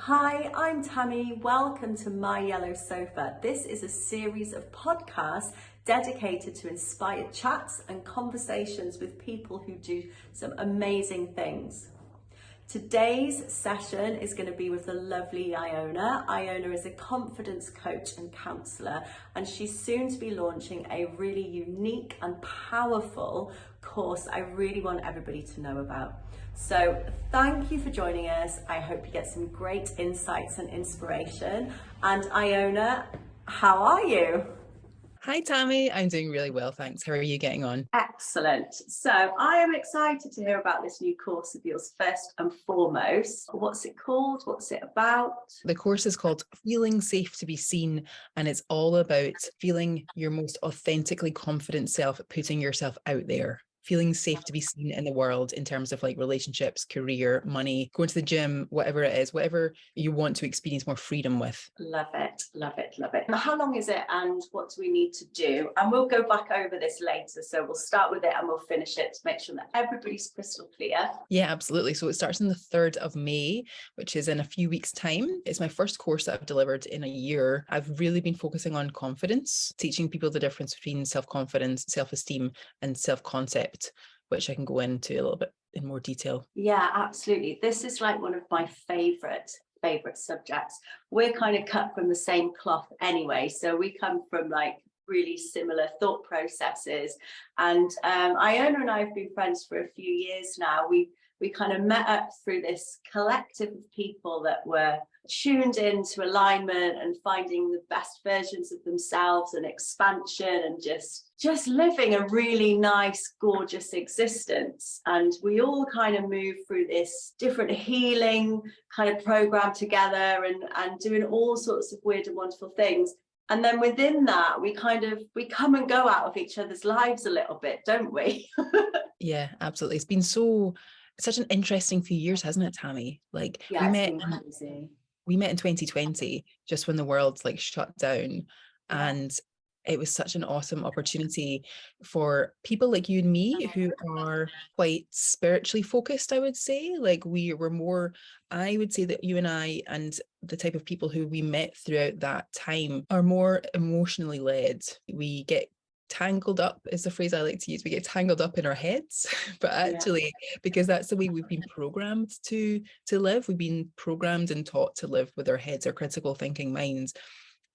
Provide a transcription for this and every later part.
Hi, I'm Tammy. Welcome to My Yellow Sofa. This is a series of podcasts dedicated to inspired chats and conversations with people who do some amazing things. Today's session is going to be with the lovely Iona. Iona is a confidence coach and counsellor, and she's soon to be launching a really unique and powerful course I really want everybody to know about. So thank you for joining us. I hope you get some great insights and inspiration. And Iona, how are you? Hi, Tammy. I'm doing really well, thanks. How are you getting on? Excellent. So I am excited to hear about this new course of yours first and foremost. What's it called? What's it about? The course is called Feeling Safe to be Seen, and it's all about feeling your most authentically confident self, putting yourself out there. Feeling safe to be seen in the world in terms of like relationships, career, money, going to the gym, whatever it is, whatever you want to experience more freedom with. Love it, love it, love it. How long is it and what do we need to do? And we'll go back over this later. So we'll start with it and we'll finish it to make sure that everybody's crystal clear. Yeah, absolutely. So it starts on the 3rd of May, which is in a few weeks' time. It's my first course that I've delivered in a year. I've really been focusing on confidence, teaching people the difference between self-confidence, self-esteem, and self-concept, which I can go into a little bit in more detail. Yeah, absolutely. This is like one of my favorite subjects. We're kind of cut from the same cloth anyway, so we come from like really similar thought processes. And Iona and I have been friends for a few years now. We kind of met up through this collective of people that were tuned into alignment and finding the best versions of themselves and expansion and just living a really nice, gorgeous existence. And we all kind of move through this different healing kind of program together and doing all sorts of weird and wonderful things. And then within that, we come and go out of each other's lives a little bit, don't we? Yeah, absolutely. It's been such an interesting few years, hasn't it, Tammy? Like Yeah, we met in 2020, just when the world like shut down. Yeah. And it was such an awesome opportunity for people like you and me who are quite spiritually focused, I would say. Like we were more, I would say that you and I and the type of people who we met throughout that time are more emotionally led. We get tangled up is the phrase I like to use. We get tangled up in our heads, but actually, because that's the way we've been programmed to live. We've been programmed and taught to live with our heads, our critical thinking minds,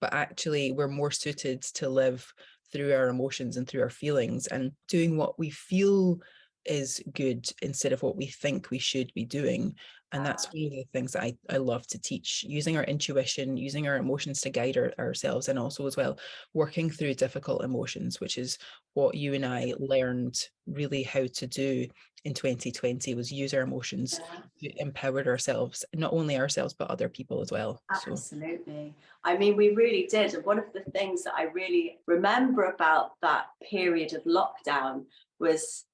but actually we're more suited to live through our emotions and through our feelings and doing what we feel is good instead of what we think we should be doing. And that's one of the things that I love to teach, using our intuition, using our emotions to guide ourselves, and also as well working through difficult emotions, which is what you and I learned really how to do in 2020, was use our emotions to empower ourselves, not only ourselves but other people as well. Absolutely. I mean, we really did. And one of the things that I really remember about that period of lockdown was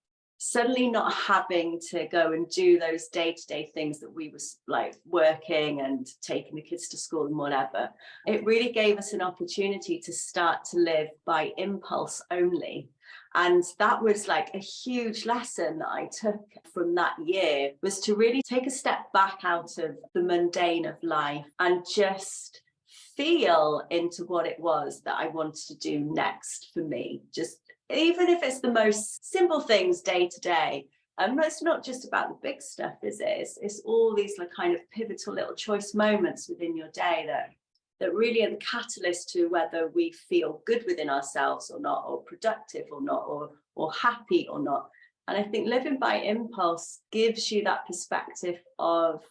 suddenly not having to go and do those day-to-day things that we was like working and taking the kids to school and whatever. It really gave us an opportunity to start to live by impulse only. And that was like a huge lesson that I took from that year, was to really take a step back out of the mundane of life and just feel into what it was that I wanted to do next for me. Just even if it's the most simple things day to day. And it's not just about the big stuff, is it? It's all these like kind of pivotal little choice moments within your day that really are the catalyst to whether we feel good within ourselves or not, or productive or not, or happy or not. And I think living by impulse gives you that perspective of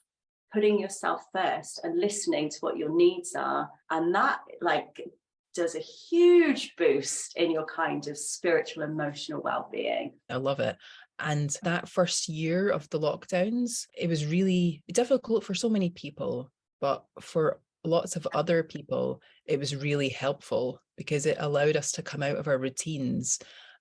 putting yourself first and listening to what your needs are. And that like does a huge boost in your kind of spiritual, emotional well-being. I love it. And that first year of the lockdowns, it was really difficult for so many people, but for lots of other people, it was really helpful because it allowed us to come out of our routines.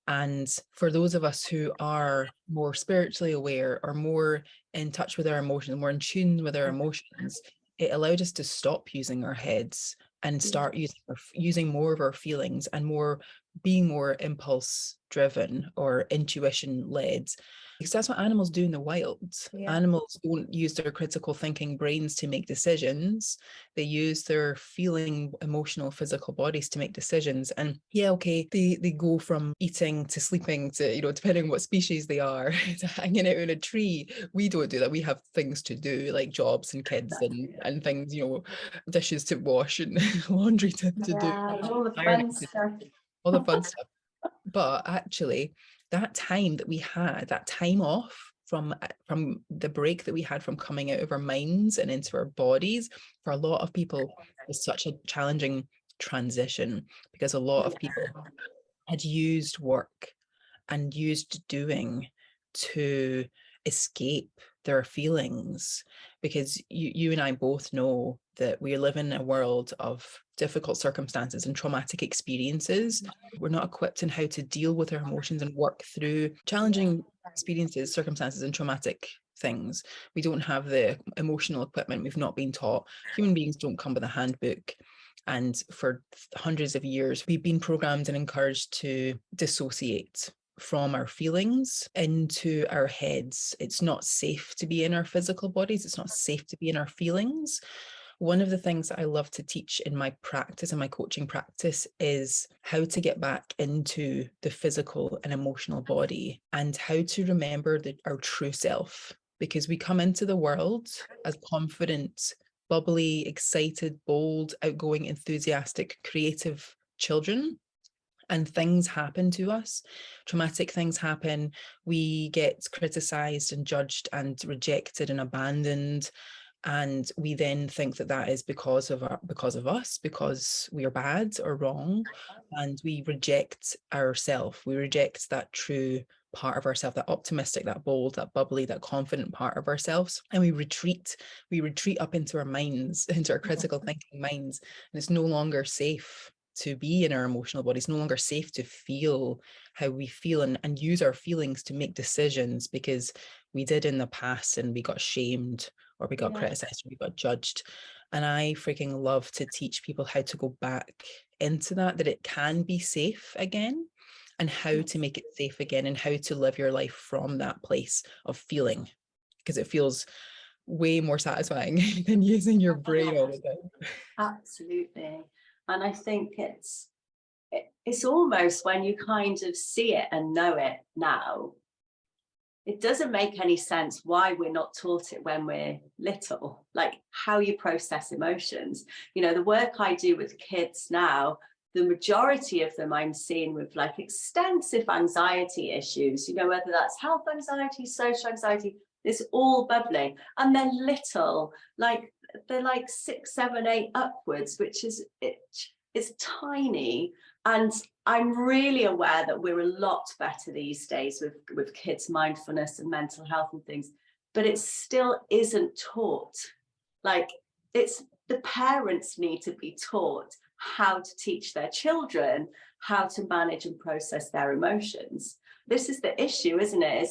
And for those of us who are more spiritually aware or more in touch with our emotions, more in tune with our emotions, it allowed us to stop using our heads and start using more of our feelings and more being more impulse driven or intuition led, because that's what animals do in the wild. Yeah. Animals don't use their critical thinking brains to make decisions. They use their feeling, emotional, physical bodies to make decisions. And yeah, okay, they go from eating to sleeping to, you know, depending on what species they are, to hanging out in a tree. We don't do that. We have things to do, like jobs and kids and things, you know, dishes to wash and laundry to do, Yeah, all the ironing fun to do, stuff. all the fun stuff. But actually, that time that we had, that time off from the break that we had from coming out of our minds and into our bodies, for a lot of people was such a challenging transition, because a lot of people had used work and used doing to escape their feelings, because you and I both know that we live in a world of difficult circumstances and traumatic experiences. We're not equipped in how to deal with our emotions and work through challenging experiences, circumstances, and traumatic things. We don't have the emotional equipment. We've not been taught. Human beings don't come with a handbook. And for hundreds of years, we've been programmed and encouraged to dissociate from our feelings into our heads. It's not safe to be in our physical bodies. It's not safe to be in our feelings. One of the things that I love to teach in my practice, in my coaching practice, is how to get back into the physical and emotional body, and how to remember our true self. Because we come into the world as confident, bubbly, excited, bold, outgoing, enthusiastic, creative children. And things happen to us, traumatic things happen. We get criticized and judged and rejected and abandoned. And we then think that that is because of us, because we are bad or wrong. And we reject ourselves. We reject that true part of ourselves, that optimistic, that bold, that bubbly, that confident part of ourselves. And we retreat up into our minds, into our critical thinking minds. And it's no longer safe to be in our emotional body. It's no longer safe to feel how we feel and use our feelings to make decisions, because we did in the past and we got shamed, or we got criticized, or we got judged. And I freaking love to teach people how to go back into that it can be safe again, and how to make it safe again, and how to live your life from that place of feeling, because it feels way more satisfying than using your brain all the time. Absolutely. And I think it's almost, when you kind of see it and know it now, it doesn't make any sense why we're not taught it when we're little, like how you process emotions. You know, the work I do with kids now, the majority of them I'm seeing with like extensive anxiety issues, you know, whether that's health anxiety, social anxiety, it's all bubbling. And they're little, like they're like 6, 7, 8 upwards, which is it's tiny. And I'm really aware that we're a lot better these days with kids' mindfulness and mental health and things, but it still isn't taught. Like, it's the parents need to be taught how to teach their children how to manage and process their emotions. This is the issue, isn't it?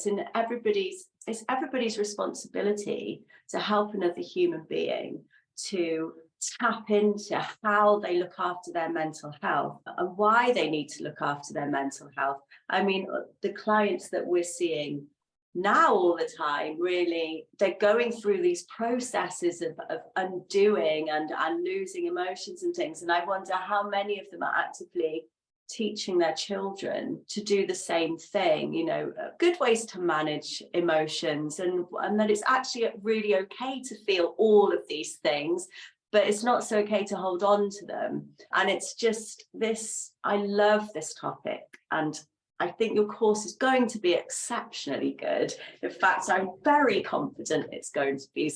It's everybody's responsibility to help another human being to tap into how they look after their mental health and why they need to look after their mental health. I mean, the clients that we're seeing now all the time, really, they're going through these processes of undoing and losing emotions and things. And I wonder how many of them are actively teaching their children to do the same thing, you know, good ways to manage emotions, and that it's actually really okay to feel all of these things, but it's not so okay to hold on to them. And it's just this, I love this topic, and I think your course is going to be exceptionally good. In fact, I'm very confident it's going to be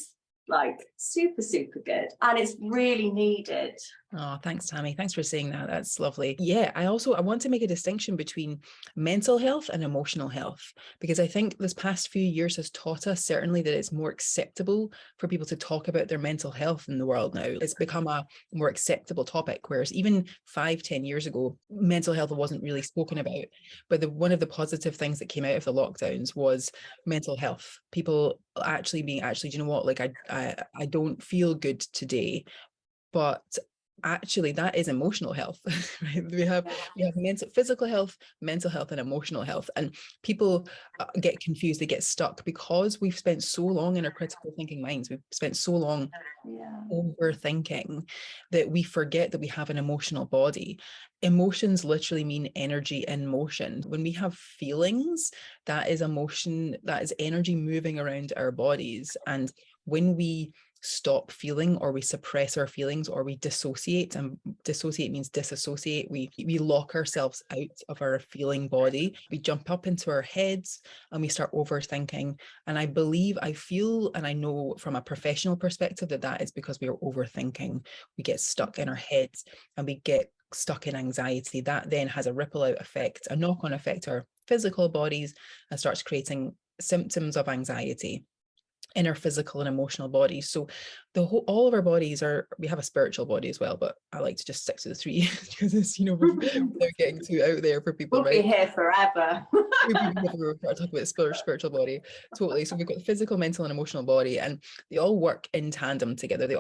like super, super good, and it's really needed. Oh, thanks, Tammy. Thanks for saying that. That's lovely. Yeah, I want to make a distinction between mental health and emotional health, because I think this past few years has taught us certainly that it's more acceptable for people to talk about their mental health in the world now. It's become a more acceptable topic, whereas even 5-10 years ago, mental health wasn't really spoken about. But one of the positive things that came out of the lockdowns was mental health. People actually being, do you know what? Like I don't feel good today, but actually that is emotional health. Right? We have physical health, mental health, and emotional health. And people get confused, they get stuck because we've spent so long in our critical thinking minds. We've spent so long overthinking that we forget that we have an emotional body. Emotions literally mean energy in motion. When we have feelings, that is emotion, that is energy moving around our bodies. And when we stop feeling, or we suppress our feelings, or we dissociate, and dissociate means disassociate, we lock ourselves out of our feeling body, we jump up into our heads and we start overthinking. And I feel and I know from a professional perspective that is because we are overthinking. We get stuck in our heads and we get stuck in anxiety. That then has a ripple out effect, a knock-on effect to our physical bodies, and starts creating symptoms of anxiety in our physical and emotional bodies. So all of our bodies we have a spiritual body as well, but I like to just stick to the three because it's, they're getting too out there for people, we'll right? be here forever. We're talking about spiritual body. Totally. So we've got the physical, mental, and emotional body, and they all work in tandem together. They're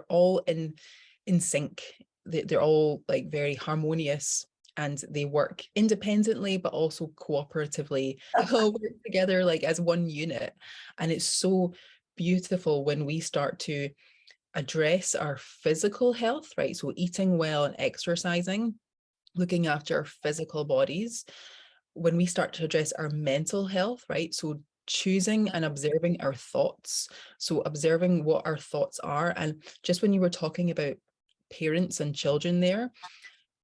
all in sync. They're all like very harmonious, and they work independently but also cooperatively. They all work together like as one unit. And it's so beautiful when we start to address our physical health, right? So eating well and exercising, looking after our physical bodies. When we start to address our mental health, right? So choosing and observing our thoughts. So observing what our thoughts are. And just when you were talking about parents and children there,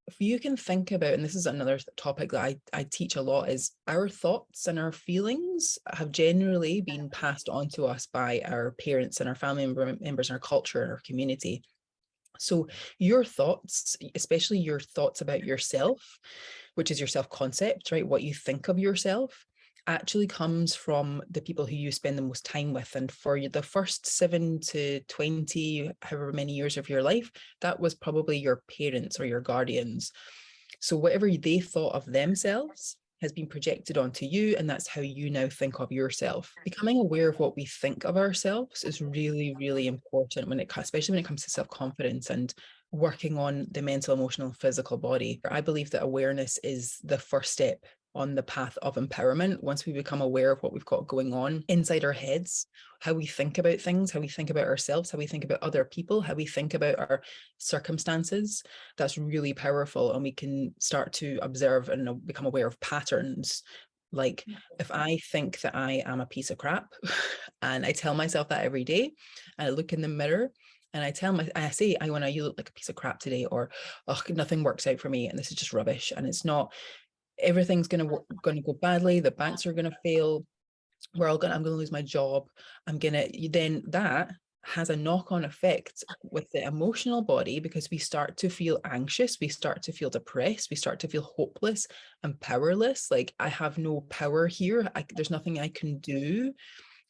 if you can think about, and this is another topic that I teach a lot, is our thoughts and our feelings have generally been passed on to us by our parents and our family members and our culture and our community. So your thoughts, especially your thoughts about yourself, which is your self-concept, right? What you think of yourself actually comes from the people who you spend the most time with. And for the first 7 to 20, however many years of your life, that was probably your parents or your guardians. So whatever they thought of themselves has been projected onto you, and that's how you now think of yourself. Becoming aware of what we think of ourselves is really, really important especially when it comes to self-confidence and working on the mental, emotional, physical body. I believe that awareness is the first step on the path of empowerment. Once we become aware of what we've got going on inside our heads, how we think about things, how we think about ourselves, how we think about other people, how we think about our circumstances, that's really powerful. And we can start to observe and become aware of patterns. Like if I think that I am a piece of crap and I tell myself that every day, and I look in the mirror and I say, Iona, you look like a piece of crap today, or oh, nothing works out for me and this is just rubbish, and it's not, everything's going to go badly, the banks are going to fail, I'm going to lose my job, then that has a knock-on effect with the emotional body, because we start to feel anxious, we start to feel depressed, we start to feel hopeless and powerless. Like, I have no power here. There's nothing I can do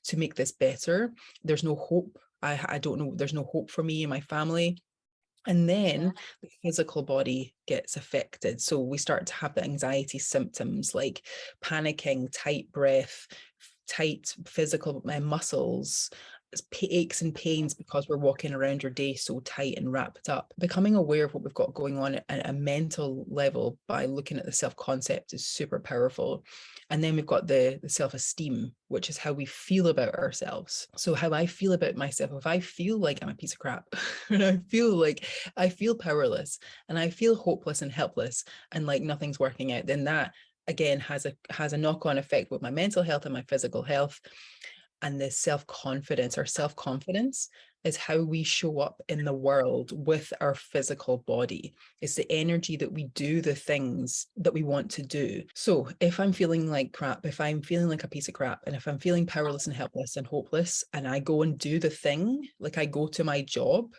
to make this better. There's no hope. I don't know. There's no hope for me and my family. And then the physical body gets affected. So we start to have the anxiety symptoms like panicking, tight breath, tight physical muscles, aches and pains because we're walking around our day so tight and wrapped up. Becoming aware of what we've got going on at a mental level by looking at the self-concept is super powerful. And then we've got the self-esteem, which is how we feel about ourselves. So how I feel about myself, if I feel like I'm a piece of crap and I feel powerless and I feel hopeless and helpless and like nothing's working out, then that again has a knock-on effect with my mental health and my physical health. And the self-confidence is how we show up in the world with our physical body. It's the energy that we do the things that we want to do. So if I'm feeling like crap, if I'm feeling like a piece of crap, and if I'm feeling powerless and helpless and hopeless, and I go and do the thing, like I go to my job,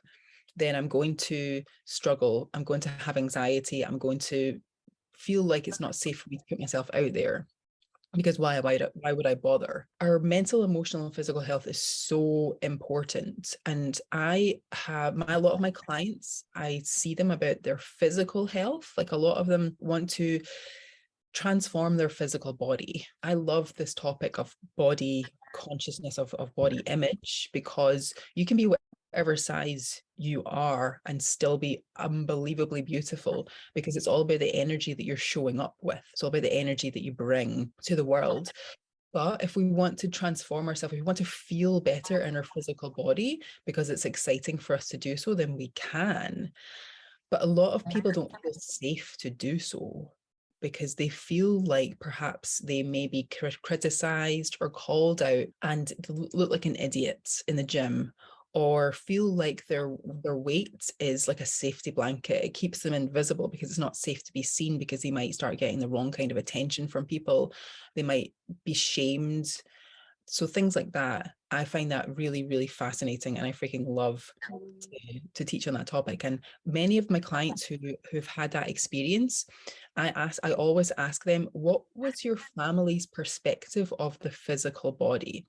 then I'm going to struggle. I'm going to have anxiety. I'm going to feel like it's not safe for me to put myself out there. Because why would I bother? Our mental, emotional, and physical health is so important. And a lot of my clients, I see them about their physical health. Like a lot of them want to transform their physical body. I love this topic of body consciousness, of body image, because you can be whatever size you are and still be unbelievably beautiful, because it's all about the energy that you're showing up with. It's all about the energy that you bring to the world. But if we want to transform ourselves, if we want to feel better in our physical body because it's exciting for us to do so, then we can. But a lot of people don't feel safe to do so because they feel like perhaps they may be criticized or called out and look like an idiot in the gym, or feel like their weight is like a safety blanket. It keeps them invisible because it's not safe to be seen, because they might start getting the wrong kind of attention from people. They might be shamed. So things like that, I find that really, really fascinating, and I freaking love to teach on that topic. And many of my clients who've had that experience, I always ask them, what was your family's perspective of the physical body?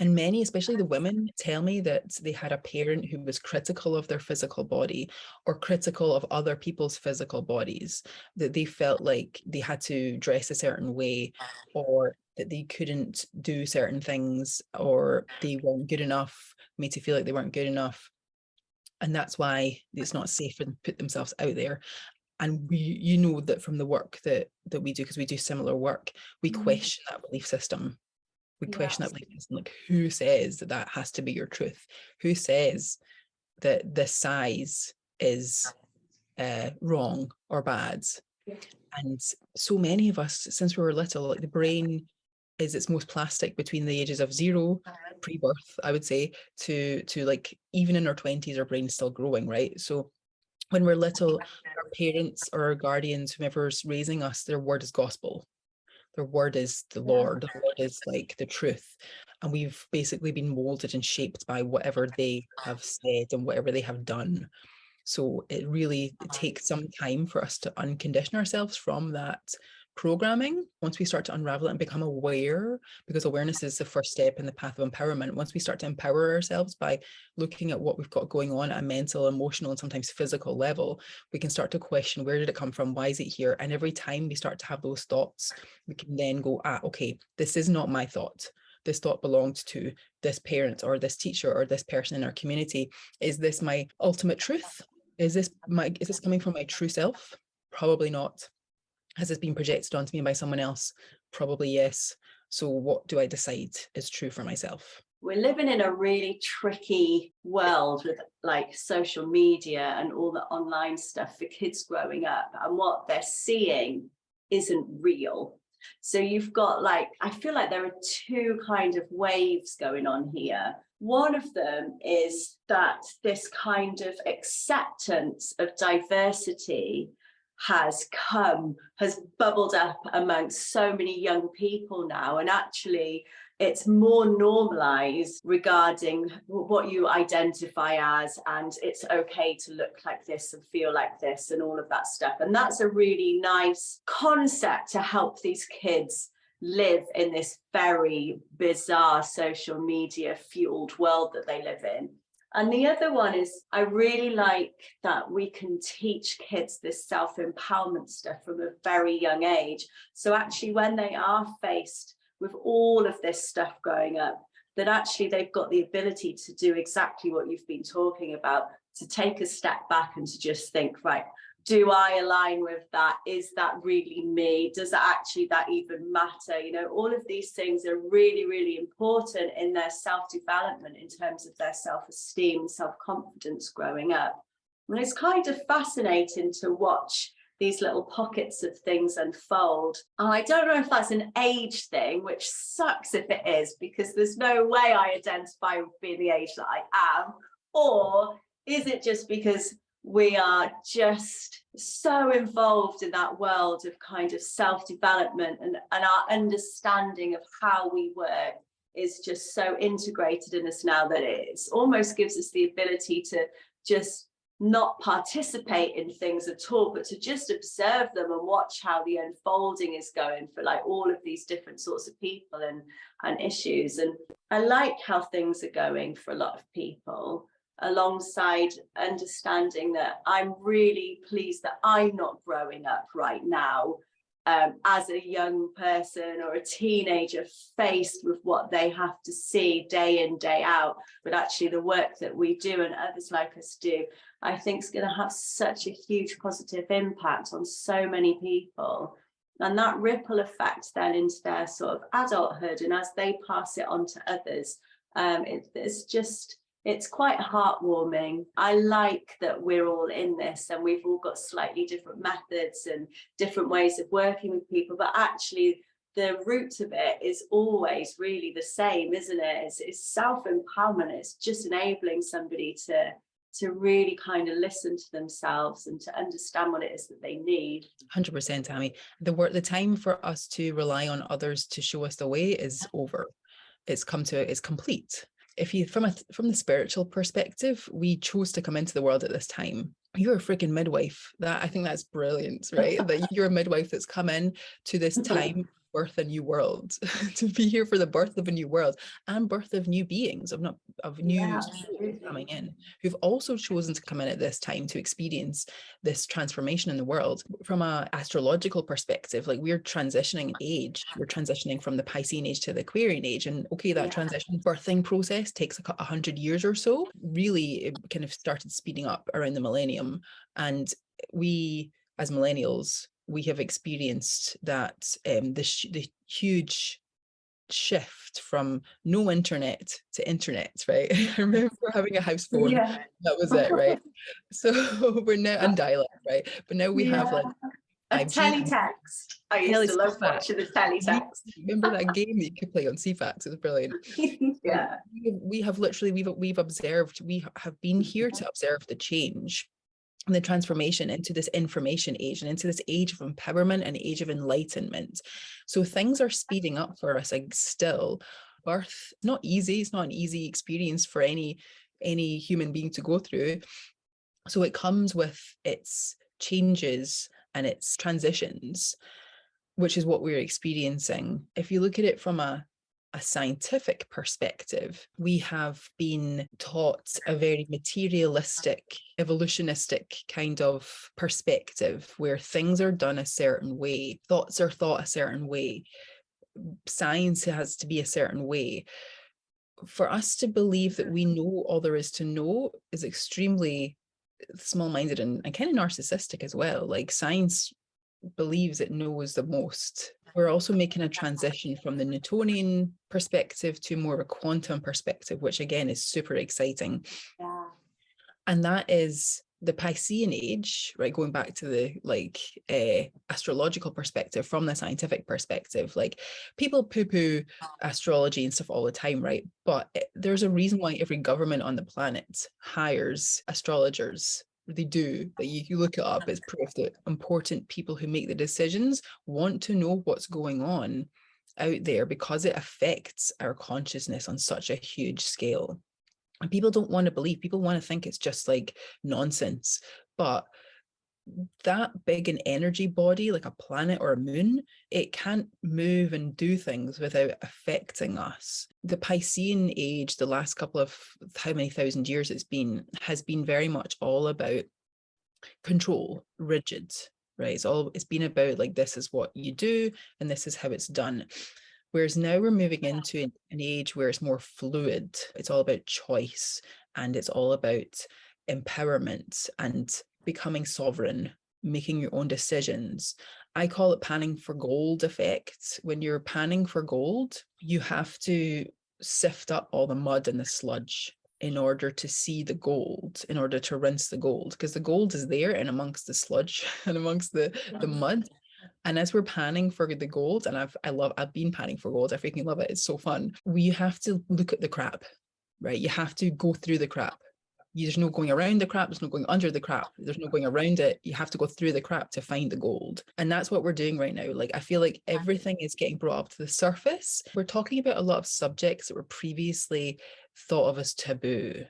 And many, especially the women, tell me that they had a parent who was critical of their physical body or critical of other people's physical bodies, that they felt like they had to dress a certain way, or that they couldn't do certain things, or they weren't good enough, made to feel like they weren't good enough. And that's why it's not safe for them to put themselves out there. And we, you know, that from the work that we do, because we do similar work, we question that belief system. We question that Yes. belief system. Like, who says that that has to be your truth? Who says that this size is wrong or bad? And so many of us, since we were little, like the brain is its most plastic between the ages of 0, pre-birth, I would say, to like even in our 20s, our brain's still growing, right? So when we're little, our parents or our guardians, whomever's raising us, their word is gospel. Their word is the Lord. The Lord is like the truth. And we've basically been molded and shaped by whatever they have said and whatever they have done. So it takes some time for us to uncondition ourselves from that programming. Once we start to unravel it and become aware, because awareness is the first step in the path of empowerment. Once we start to empower ourselves by looking at what we've got going on at a mental, emotional, and sometimes physical level, we can start to question, where did it come from? Why is it here? And every time we start to have those thoughts, we can then go, okay, this is not my thought. This thought belonged to this parent or this teacher or this person in our community. Is this my ultimate truth? Is this coming from my true self? Probably not. Has this been projected onto me by someone else? Probably yes. So what do I decide is true for myself? We're living in a really tricky world with like social media and all the online stuff for kids growing up, and what they're seeing isn't real. So you've got like, I feel like there are two kind of waves going on here. One of them is that this kind of acceptance of diversity has bubbled up amongst so many young people now. And actually, it's more normalized regarding what you identify as, and it's okay to look like this and feel like this and all of that stuff. And that's a really nice concept to help these kids live in this very bizarre social media fueled world that they live in. And the other one is, I really like that we can teach kids this self-empowerment stuff from a very young age. So actually, when they are faced with all of this stuff growing up, that actually they've got the ability to do exactly what you've been talking about, to take a step back and to just think, right, do I align with that? Is that really me? Does that even matter? You know, all of these things are really, really important in their self-development in terms of their self-esteem, self-confidence growing up. And it's kind of fascinating to watch these little pockets of things unfold. And I don't know if that's an age thing, which sucks if it is, because there's no way I identify with being the age that I am. Or is it just because we are just so involved in that world of kind of self-development, and our understanding of how we work is just so integrated in us now that it almost gives us the ability to just not participate in things at all, but to just observe them and watch how the unfolding is going for like all of these different sorts of people and issues. And I like how things are going for a lot of people, alongside understanding that I'm really pleased that I'm not growing up right now as a young person or a teenager faced with what they have to see day in, day out. But actually the work that we do and others like us do, I think is going to have such a huge positive impact on so many people. And that ripple effect then into their sort of adulthood, and as they pass it on to others, it's quite heartwarming. I like that we're all in this and we've all got slightly different methods and different ways of working with people, but actually the root of it is always really the same, isn't it? It's self-empowerment. It's just enabling somebody to really kind of listen to themselves and to understand what it is that they need. 100%, Tammy. The time for us to rely on others to show us the way is over. It's complete. If you from the spiritual perspective, we chose to come into the world at this time. You're a freaking midwife. I think that's brilliant, right? That you're a midwife that's come in to this time, birth a new world, to be here for the birth of a new world and birth of new beings, of new souls coming in, who've also chosen to come in at this time to experience this transformation in the world. From an astrological perspective, like we're transitioning age, we're transitioning from the Piscean age to the Aquarian age, and okay, that transition birthing process takes 100 years or so. Really, it kind of started speeding up around the millennium, and we as millennials, we have experienced that the huge shift from no internet to internet, right? I remember having a house phone. That was it, right? So we're now on dial-up, right? But now we have like a teletext. I used to love watching the teletext. Remember that game that you could play on CFAX? It was brilliant. Yeah. We have literally, we've observed, we have been here to observe the change and the transformation into this information age and into this age of empowerment and age of enlightenment. So things are speeding up for us. Like still, birth, not easy. It's not an easy experience for any human being to go through. So it comes with its changes and its transitions, which is what we're experiencing. If you look at it from a scientific perspective, we have been taught a very materialistic, evolutionistic kind of perspective where things are done a certain way, thoughts are thought a certain way, science has to be a certain way. For us to believe that we know all there is to know is extremely small-minded and kind of narcissistic as well. Like science believes it knows the most. We're also making a transition from the Newtonian perspective to more of a quantum perspective, which again is super exciting. Yeah. And that is the Piscean age, right? Going back to the astrological perspective from the scientific perspective, like people poo-poo astrology and stuff all the time, right? But there's a reason why every government on the planet hires astrologers. They do. That you look it up, it's proof that important people who make the decisions want to know what's going on out there because it affects our consciousness on such a huge scale. And people don't want to believe, people want to think it's just like nonsense. But that big an energy body, like a planet or a moon, it can't move and do things without affecting us. The Piscean age, the last couple of how many thousand years it's been, has been very much all about control, rigid, right? It's been about like, this is what you do and this is how it's done. Whereas now we're moving into an age where it's more fluid. It's all about choice and it's all about empowerment and becoming sovereign, making your own decisions. I call it panning for gold effect. When you're panning for gold, you have to sift up all the mud and the sludge in order to see the gold, in order to rinse the gold, because the gold is there and amongst the sludge and amongst the mud. And as we're panning for the gold, and I've been panning for gold, I freaking love it. It's so fun. We have to look at the crap, right? You have to go through the crap. There's no going around the crap. There's no going under the crap. There's no going around it. You have to go through the crap to find the gold. And that's what we're doing right now. Like, I feel like everything is getting brought up to the surface. We're talking about a lot of subjects that were previously thought of as taboo,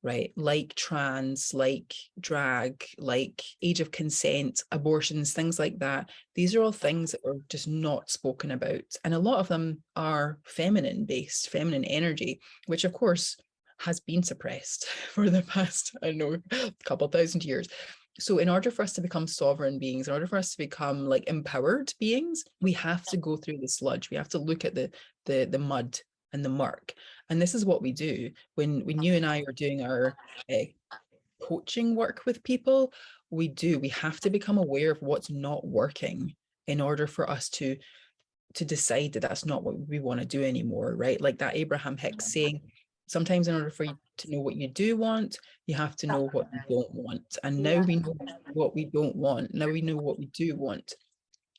right? Like trans, like drag, like age of consent, abortions, things like that. These are all things that are just not spoken about. And a lot of them are feminine based, feminine energy, which of course has been suppressed for the past, I don't know, couple thousand years. So in order for us to become sovereign beings, in order for us to become like empowered beings, we have to go through the sludge. We have to look at the mud and the murk. And this is what we do when you and I are doing our coaching work with people. We have to become aware of what's not working in order for us to decide that that's not what we want to do anymore, right? Like that Abraham Hicks saying, sometimes in order for you to know what you do want, you have to know what you don't want. And now we know what we don't want. Now we know what we do want.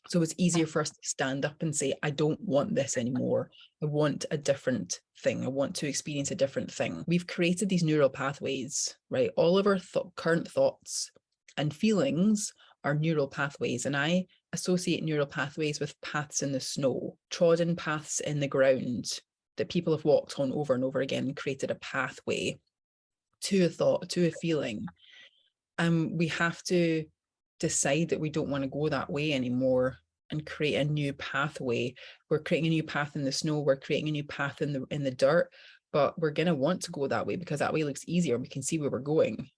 So it's easier for us to stand up and say, I don't want this anymore. I want a different thing. I want to experience a different thing. We've created these neural pathways, right? All of our current thoughts and feelings are neural pathways. And I associate neural pathways with paths in the snow, trodden paths in the ground that people have walked on over and over again and created a pathway to a thought, to a feeling. And we have to decide that we don't want to go that way anymore and create a new pathway. We're creating a new path in the snow, we're creating a new path in the dirt, but we're going to want to go that way because that way looks easier. We can see where we're going.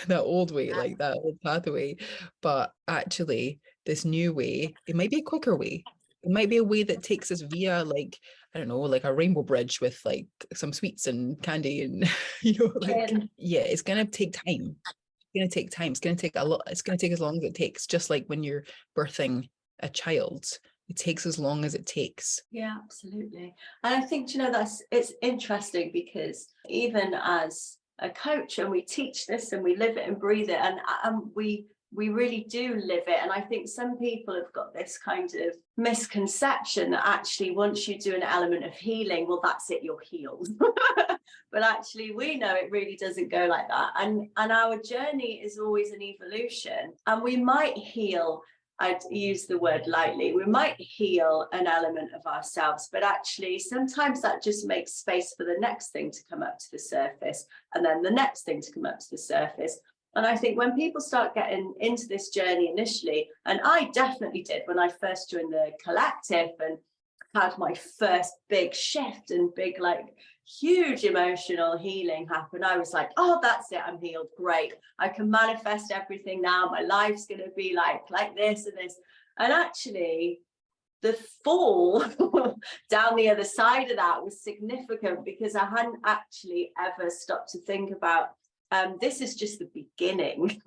That old way, like that old pathway. But actually, this new way, it might be a quicker way. It might be a way that takes us via, like, I don't know, like a rainbow bridge with like some sweets and candy and, yeah, it's going to take time. It's going to take time. It's going to take a lot. It's going to take as long as it takes, just like when you're birthing a child. It takes as long as it takes. Yeah, absolutely. And I think, it's interesting because even as a coach, and we teach this and we live it and breathe it, and we really do live it. And I think some people have got this kind of misconception that actually once you do an element of healing, well, that's it, you're healed. But actually we know it really doesn't go like that. And our journey is always an evolution, and we might heal, I'd use the word lightly, we might heal an element of ourselves, but actually sometimes that just makes space for the next thing to come up to the surface, and then the next thing to come up to the surface. And I think when people start getting into this journey initially, and I definitely did when I first joined the collective and had my first big shift and big, like, huge emotional healing happen, I was like, oh, that's it, I'm healed, great, I can manifest everything now, my life's going to be like this and this. And actually the fall down the other side of that was significant, because I hadn't actually ever stopped to think about, this is just the beginning.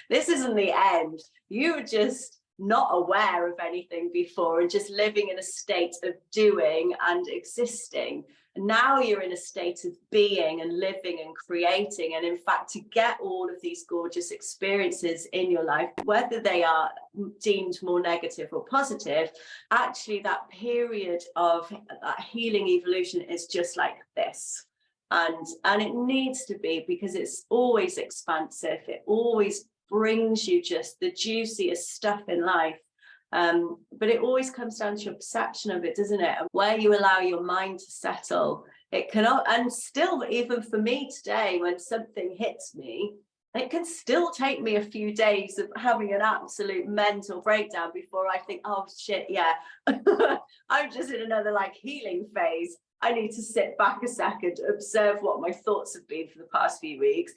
This isn't the end. You were just not aware of anything before and just living in a state of doing and existing. Now you're in a state of being and living and creating. And in fact, to get all of these gorgeous experiences in your life, whether they are deemed more negative or positive, actually that period of that healing evolution is just like this. And it needs to be, because it's always expansive. It always brings you just the juiciest stuff in life. But it always comes down to your perception of it, doesn't it? And where you allow your mind to settle. It cannot, and still, even for me today, when something hits me, it can still take me a few days of having an absolute mental breakdown before I think, oh shit, yeah, I'm just in another like healing phase. I need to sit back a second, observe what my thoughts have been for the past few weeks,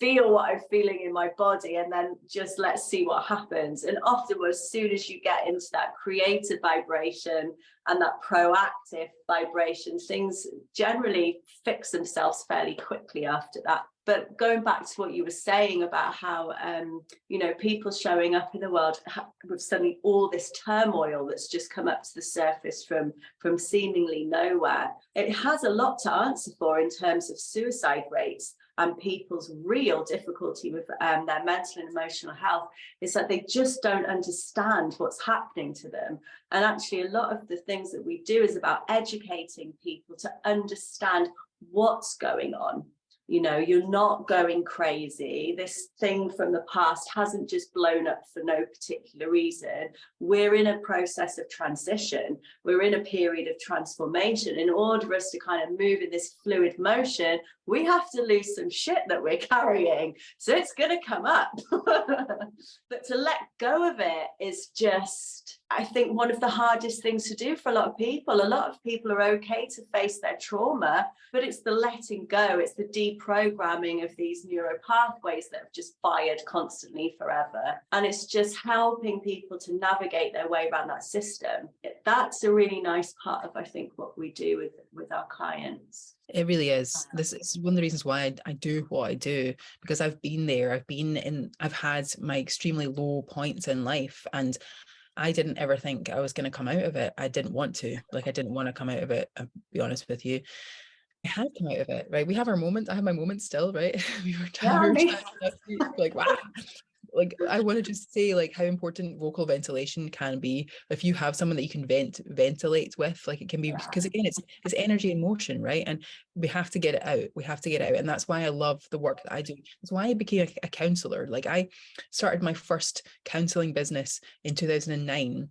feel what I'm feeling in my body, and then just let's see what happens. And often, as soon as you get into that creative vibration and that proactive vibration, things generally fix themselves fairly quickly after that. But going back to what you were saying about how, people showing up in the world with suddenly all this turmoil that's just come up to the surface from seemingly nowhere, it has a lot to answer for in terms of suicide rates. And people's real difficulty with their mental and emotional health is that they just don't understand what's happening to them. And actually, a lot of the things that we do is about educating people to understand what's going on. You're not going crazy. This thing from the past hasn't just blown up for no particular reason. We're in a process of transition. We're in a period of transformation. In order for us to kind of move in this fluid motion, we have to lose some shit that we're carrying. So it's going to come up. But to let go of it is just, I think, one of the hardest things to do for a lot of people. A lot of people are okay to face their trauma, but it's the letting go. It's the deep reprogramming of these neuro pathways that have just fired constantly forever. And it's just helping people to navigate their way around that system. That's a really nice part of, I think, what we do with our clients. It really is. This is one of the reasons why I do what I do, because I've been there. I've had my extremely low points in life, and I didn't ever think I was going to come out of it. I didn't want to. Like, I didn't want to come out of it. I'll be honest with you. I had come out of it, right? We have our moments. I have my moments still, right? we were chatting last week, like, wow. Like, I want to just say, like, how important vocal ventilation can be. If you have someone that you can ventilate with, like, it can be, because again, it's energy and motion, right? And we have to get it out. We have to get it out. And that's why I love the work that I do. That's why I became a counselor. Like, I started my first counseling business in 2009.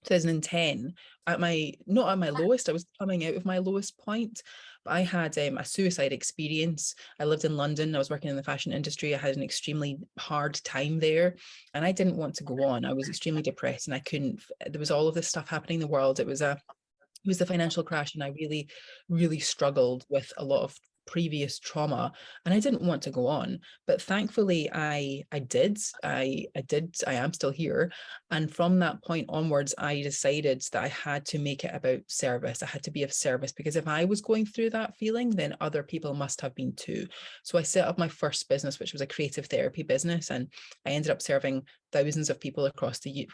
2010, not at my lowest. I was coming out of my lowest point, but I had a suicide experience. I lived in London. I was working in the fashion industry. I had an extremely hard time there, and I didn't want to go on. I was extremely depressed, and I couldn't. There was all of this stuff happening in the world. It was the financial crash, and I really, really struggled with a lot of previous trauma, and I didn't want to go on. But thankfully I am still here. And from that point onwards, I decided that I had to make it about service. I had to be of service, because if I was going through that feeling, then other people must have been too. So I set up my first business, which was a creative therapy business, and I ended up serving thousands of people across the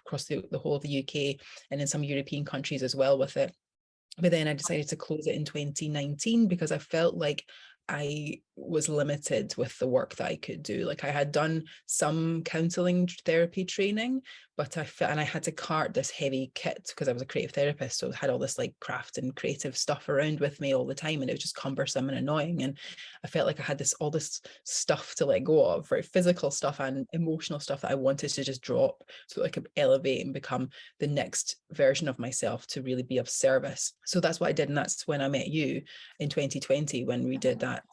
whole of the UK and in some European countries as well with it. But then I decided to close it in 2019 because I felt like I was limited with the work that I could do. Like, I had done some counseling therapy training, but I had to cart this heavy kit because I was a creative therapist. So I had all this like craft and creative stuff around with me all the time, and it was just cumbersome and annoying. And I felt like I had all this stuff to let go of, right? Physical stuff and emotional stuff that I wanted to just drop so I could elevate and become the next version of myself to really be of service. So that's what I did. And that's when I met you in 2020, when we did that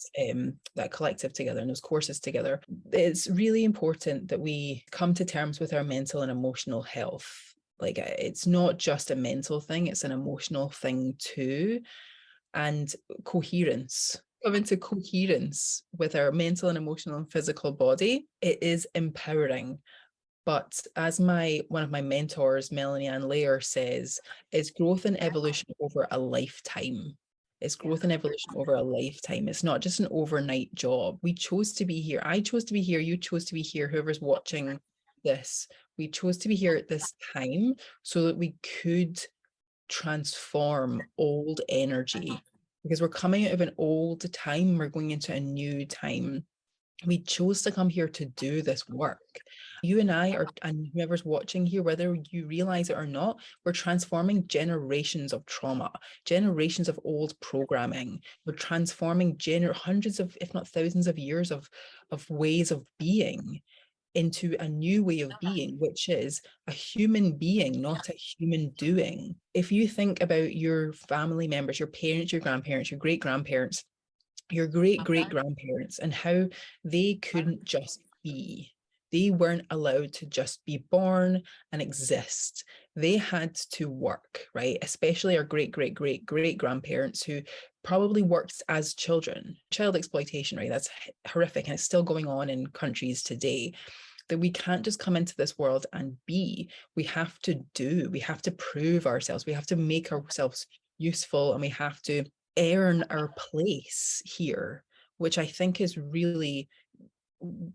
collective together and those courses together. It's really important that we come to terms with our mental and emotional health. Like, it's not just a mental thing, it's an emotional thing too. And coherence, come into coherence with our mental and emotional and physical body, it is empowering. But as one of my mentors, Melanie Ann Layer, says, it's growth and evolution over a lifetime. It's growth and evolution over a lifetime. It's not just an overnight job. We chose to be here. I chose to be here. You chose to be here. Whoever's watching this, we chose to be here at this time so that we could transform old energy, because we're coming out of an old time. We're going into a new time. We chose to come here to do this work. You and I are, and whoever's watching here, whether you realize it or not, we're transforming generations of trauma, generations of old programming. We're transforming hundreds of, if not thousands of years of ways of being into a new way of being, which is a human being, not a human doing. If you think about your family members, your parents, your grandparents, your great-grandparents, your great-great-grandparents, and how they couldn't just be. They weren't allowed to just be born and exist. They had to work, right? Especially our great-great-great-great-grandparents, who probably worked as children. Child exploitation, right? That's horrific, and it's still going on in countries today. That we can't just come into this world and be. We have to do. We have to prove ourselves. We have to make ourselves useful, and we have to earn our place here, which I think is really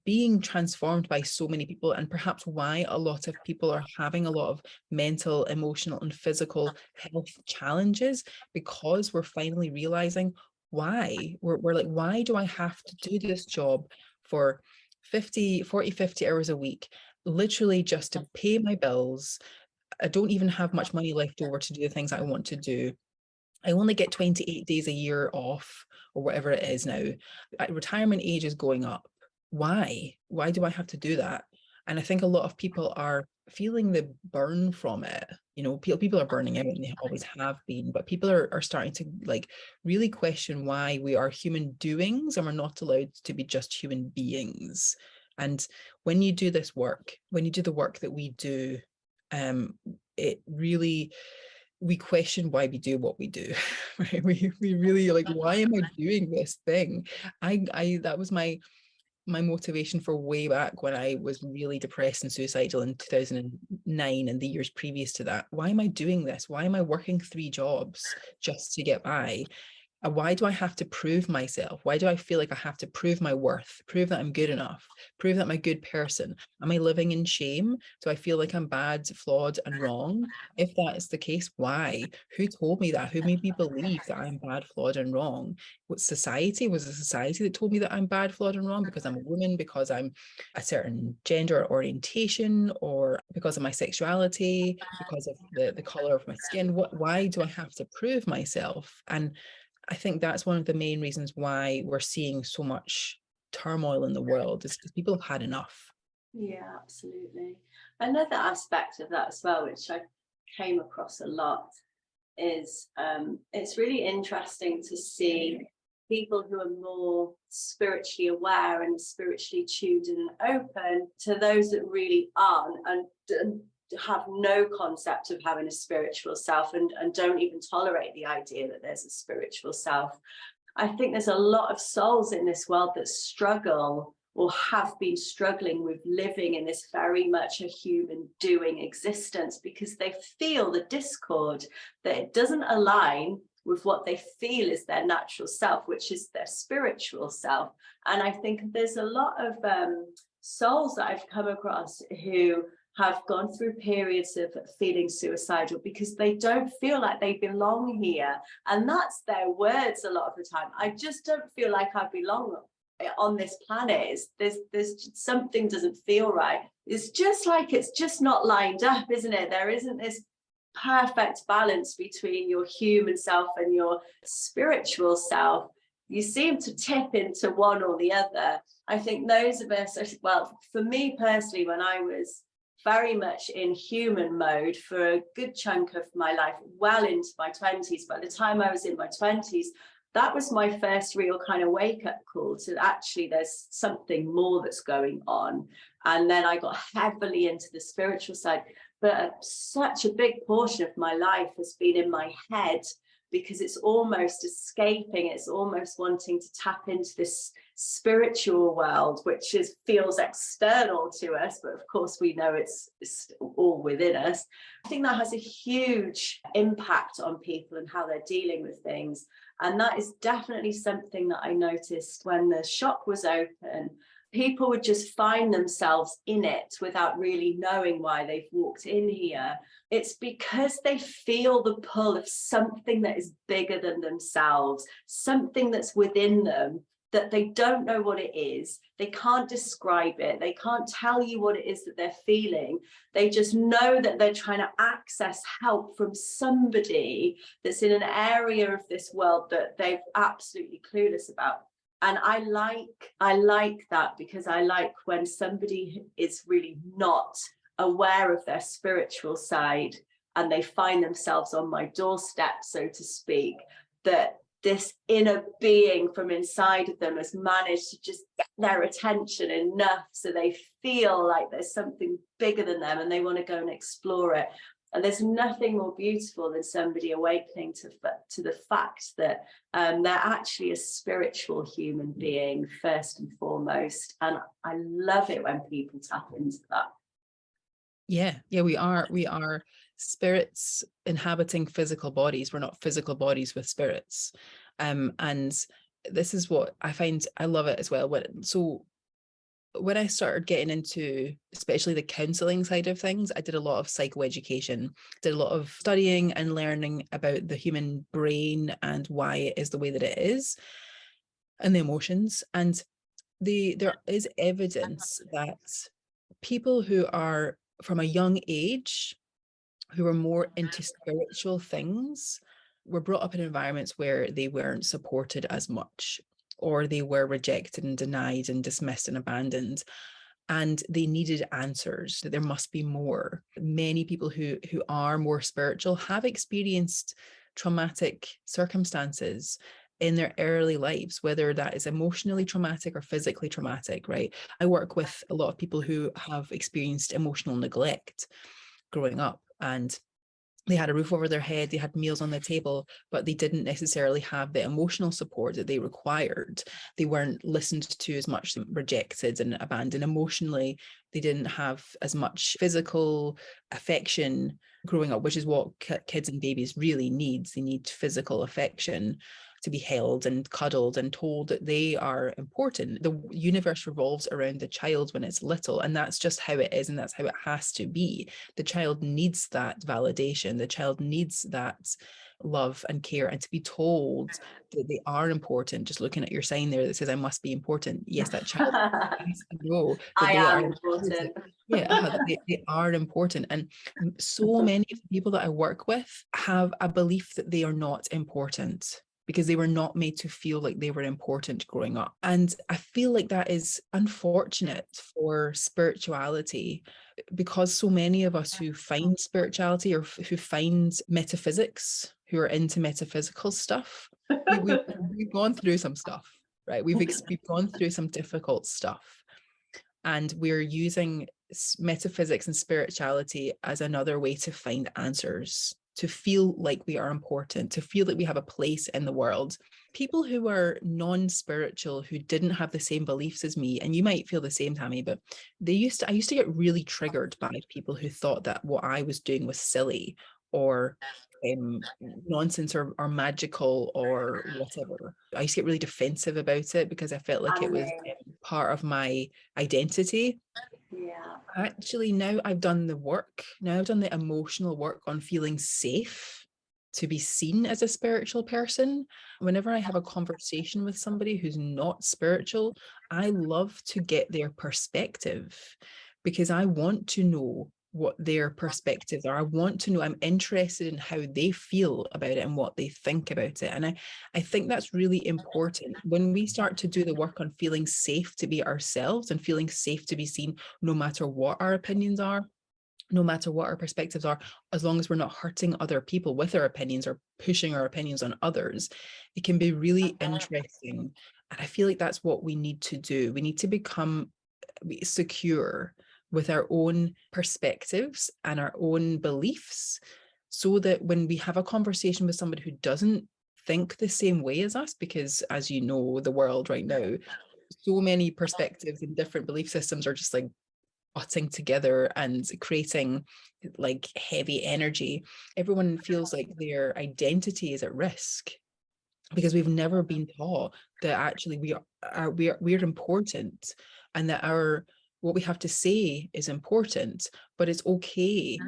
being transformed by so many people, and perhaps why a lot of people are having a lot of mental, emotional, and physical health challenges, because we're finally realizing why. We're like, why do I have to do this job for 50 hours a week, literally just to pay my bills? I don't even have much money left over to do the things I want to do. I only get 28 days a year off, or whatever it is now. Retirement age is going up. Why? Why do I have to do that? And I think a lot of people are feeling the burn from it. You know, people are burning out, and they always have been, but people are starting to like really question why we are human doings and we're not allowed to be just human beings. And when you do this work, when you do the work that we do, it really we question why we do what we do, right? We really like, why am I doing this thing? That was my motivation for way back when I was really depressed and suicidal in 2009 and the years previous to that. Why am I doing this? Why am I working 3 jobs just to get by? Why do I have to prove myself? Why do I feel like I have to prove my worth, prove that I'm good enough, prove that I'm a good person? Am I living in shame? Do I feel like I'm bad, flawed, and wrong? If that's the case, why? Who told me that? Who made me believe that I'm bad, flawed, and wrong? What society? Was it society that told me that I'm bad, flawed, and wrong because I'm a woman, because I'm a certain gender or orientation, or because of my sexuality, because of the color of my skin? Why do I have to prove myself? And I think that's one of the main reasons why we're seeing so much turmoil in the world, is because people have had enough. Yeah, absolutely. Another aspect of that as well, which I came across a lot, is it's really interesting to see people who are more spiritually aware and spiritually tuned and open to those that really aren't, and have no concept of having a spiritual self, and don't even tolerate the idea that there's a spiritual self. I think there's a lot of souls in this world that struggle or have been struggling with living in this very much a human doing existence, because they feel the discord, that it doesn't align with what they feel is their natural self, which is their spiritual self. And I think there's a lot of souls that I've come across who have gone through periods of feeling suicidal because they don't feel like they belong here. And that's their words a lot of the time. I just don't feel like I belong on this planet. There's something doesn't feel right. It's just like, it's just not lined up, isn't it? There isn't this perfect balance between your human self and your spiritual self. You seem to tip into one or the other. I think those of us, well, for me personally, when I was very much in human mode for a good chunk of my life, well into my 20s. By the time I was in my 20s, that was my first real kind of wake-up call to actually there's something more that's going on. And then I got heavily into the spiritual side. But such a big portion of my life has been in my head, because it's almost escaping, it's almost wanting to tap into this spiritual world, which feels external to us, but of course we know it's all within us. I think that has a huge impact on people and how they're dealing with things. And that is definitely something that I noticed when the shop was open. People would just find themselves in it without really knowing why they've walked in here. It's because they feel the pull of something that is bigger than themselves, something that's within them that they don't know what it is. They can't describe it. They can't tell you what it is that they're feeling. They just know that they're trying to access help from somebody that's in an area of this world that they're absolutely clueless about. And I like that, because I like when somebody is really not aware of their spiritual side and they find themselves on my doorstep, so to speak, that this inner being from inside of them has managed to just get their attention enough so they feel like there's something bigger than them and they want to go and explore it. And there's nothing more beautiful than somebody awakening to the fact that they're actually a spiritual human being first and foremost. And I love it when people tap into that. Yeah, we are spirits inhabiting physical bodies. We're not physical bodies with spirits. And this is what I find, I love it as well. When I started getting into especially the counseling side of things, I did a lot of psychoeducation, did a lot of studying and learning about the human brain and why it is the way that it is, and the emotions. And there is evidence that people who are from a young age, who are more into spiritual things, were brought up in environments where they weren't supported as much, or they were rejected and denied and dismissed and abandoned, and they needed answers, that there must be more. Many people who are more spiritual have experienced traumatic circumstances in their early lives, whether that is emotionally traumatic or physically traumatic, right? I work with a lot of people who have experienced emotional neglect growing up, and They had a roof over their head, they had meals on the table, but they didn't necessarily have the emotional support that they required. They weren't listened to as much, rejected and abandoned emotionally. They didn't have as much physical affection growing up, which is what kids and babies really need. They need physical affection, to be held and cuddled and told that they are important. The universe revolves around the child when it's little, and that's just how it is, and that's how it has to be. The child needs that validation. The child needs that love and care, and to be told that they are important. Just looking at your sign there that says I must be important. Yes, that child needs to know that I they am are important. important. Yeah, they are important. And so many of the people that I work with have a belief that they are not important, because they were not made to feel like they were important growing up. And I feel like that is unfortunate for spirituality, because so many of us who find spirituality, or who find metaphysics, who are into metaphysical stuff, we've gone through some stuff, right? We've gone through some difficult stuff. And we're using metaphysics and spirituality as another way to find answers, to feel like we are important, to feel that we have a place in the world. People who are non-spiritual, who didn't have the same beliefs as me, and you might feel the same, Tammy, but I used to get really triggered by people who thought that what I was doing was silly, or nonsense, or magical, or whatever. I used to get really defensive about it, because I felt like it was part of my identity. Yeah. Actually, now I've done the work. Now I've done the emotional work on feeling safe to be seen as a spiritual person. Whenever I have a conversation with somebody who's not spiritual, I love to get their perspective, because I want to know what their perspectives are. I want to know, I'm interested in how they feel about it and what they think about it. And I think that's really important. When we start to do the work on feeling safe to be ourselves and feeling safe to be seen, no matter what our opinions are, no matter what our perspectives are, as long as we're not hurting other people with our opinions or pushing our opinions on others, it can be really interesting. And I feel like that's what we need to do. We need to become secure with our own perspectives and our own beliefs, so that when we have a conversation with somebody who doesn't think the same way as us, because as you know, the world right now, so many perspectives and different belief systems are just like butting together and creating like heavy energy. Everyone feels like their identity is at risk, because we've never been taught that actually we're important, and that our what we have to say is important, but it's okay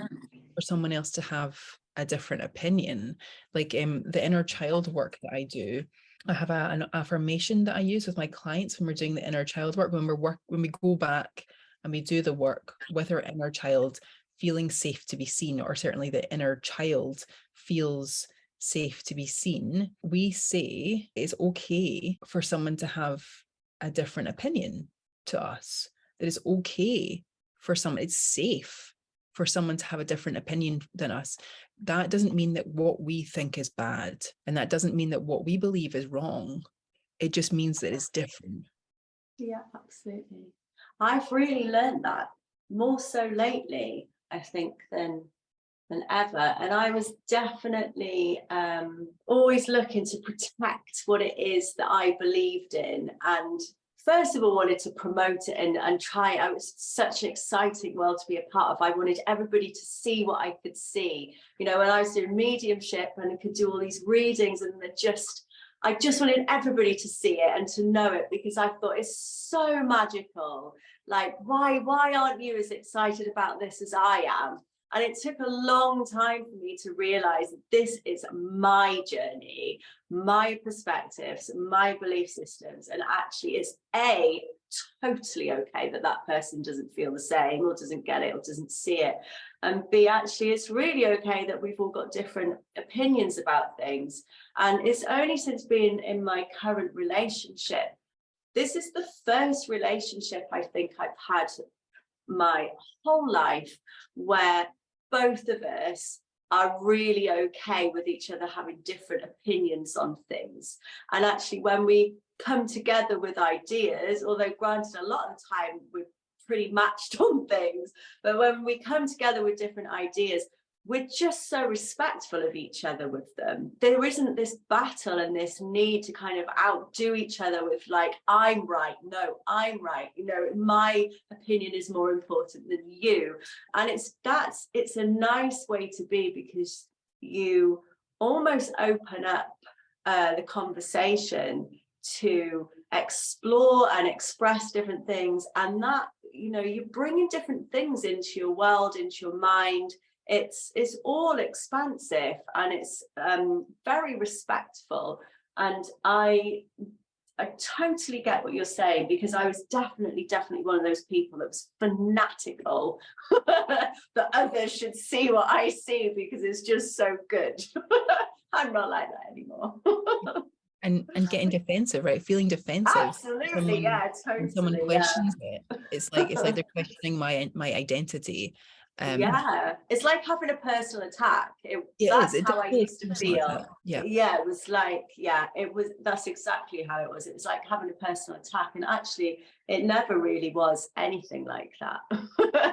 for someone else to have a different opinion. Like the inner child work that I do, I have an affirmation that I use with my clients when we're doing the inner child work, when we go back and we do the work with our inner child feeling safe to be seen, or certainly the inner child feels safe to be seen. We say it's okay for someone to have a different opinion to us, that it's okay for someone, it's safe for someone to have a different opinion than us. That doesn't mean that what we think is bad, and that doesn't mean that what we believe is wrong. It just means that it's different. Yeah, absolutely. I've really learned that more so lately, I think, than ever. And I was definitely always looking to protect what it is that I believed in. And first of all, wanted to promote it and try. I was such an exciting world to be a part of. I wanted everybody to see what I could see. You know, when I was doing mediumship and I could do all these readings, and I just wanted everybody to see it and to know it, because I thought it's so magical. Like, why aren't you as excited about this as I am? And it took a long time for me to realize that this is my journey, my perspectives, my belief systems. And actually, it's totally okay that that person doesn't feel the same, or doesn't get it, or doesn't see it. And B, actually, it's really okay that we've all got different opinions about things. And it's only since being in my current relationship, this is the first relationship I think I've had my whole life where both of us are really okay with each other having different opinions on things. And actually, when we come together with ideas, although granted a lot of the time we're pretty matched on things, but when we come together with different ideas, we're just so respectful of each other with them. There isn't this battle and this need to kind of outdo each other with like, I'm right, no, I'm right, you know, my opinion is more important than you. And it's a nice way to be, because you almost open up the conversation to explore and express different things, and that, you know, you're bringing different things into your world, into your mind. It's all expansive, and it's very respectful. And I totally get what you're saying, because I was definitely one of those people that was fanatical that others should see what I see because it's just so good. I'm not like that anymore. And getting defensive, right? Feeling defensive. Absolutely, yeah, When someone totally, questions it, it's like they're questioning my identity. Yeah, it's like having a personal attack. It That's is. how I used to feel. Yeah. Yeah, it was like, yeah, that's exactly how it was. It was like having a personal attack. And actually, it never really was anything like that.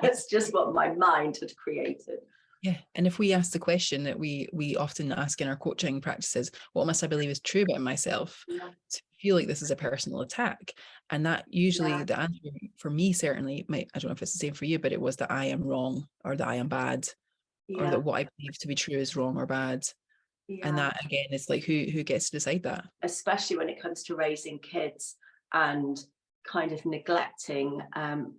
It's just what my mind had created. Yeah. And if we ask the question that we often ask in our coaching practices, what must I believe is true about myself Yeah. to feel like this is a personal attack? And that usually Yeah. the answer for me certainly I don't know if it's the same for you, but it was that I am wrong, or that I am bad, or that what I believe to be true is wrong or bad. And that again is like, who gets to decide that? Especially when it comes to raising kids and kind of neglecting